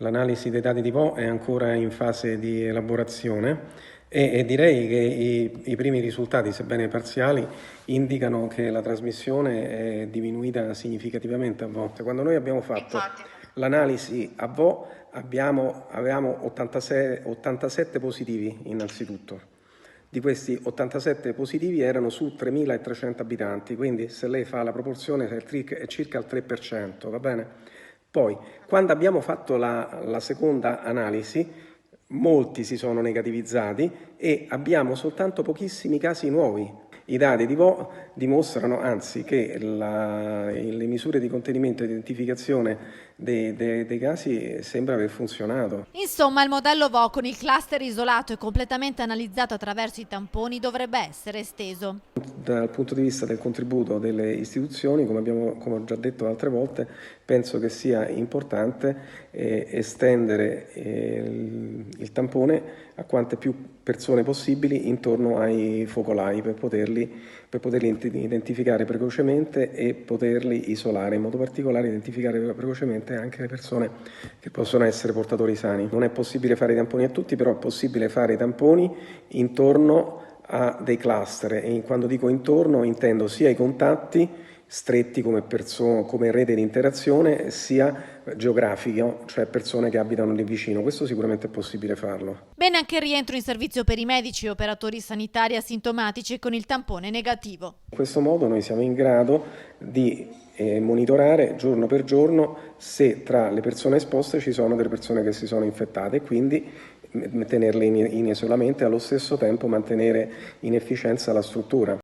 L'analisi dei dati di Po è ancora in fase di elaborazione e direi che i primi risultati, sebbene parziali, indicano che la trasmissione è diminuita significativamente a volte. Quando noi abbiamo fatto l'analisi a Vo avevamo 87 positivi innanzitutto. Di questi 87 positivi erano su 3.300 abitanti, quindi se lei fa la proporzione è circa il 3%, va bene? Poi, quando abbiamo fatto la seconda analisi, molti si sono negativizzati e abbiamo soltanto pochissimi casi nuovi. I dati di Vo dimostrano anzi che le misure di contenimento e identificazione dei casi sembra aver funzionato. Insomma, il modello Vo con il cluster isolato e completamente analizzato attraverso i tamponi dovrebbe essere esteso. Dal punto di vista del contributo delle istituzioni, come ho già detto altre volte, penso che sia importante estendere il tampone a quante più persone possibili intorno ai focolai per poterli identificare precocemente e poterli isolare, in modo particolare identificare precocemente anche le persone che possono essere portatori sani. Non è possibile fare i tamponi a tutti, però è possibile fare i tamponi intorno a dei cluster, e quando dico intorno intendo sia i contatti stretti come rete di interazione, sia geografico, cioè persone che abitano lì vicino. Questo sicuramente è possibile farlo. Bene anche il rientro in servizio per i medici e operatori sanitari asintomatici con il tampone negativo. In questo modo noi siamo in grado di monitorare giorno per giorno se tra le persone esposte ci sono delle persone che si sono infettate e quindi tenerle in isolamento e allo stesso tempo mantenere in efficienza la struttura.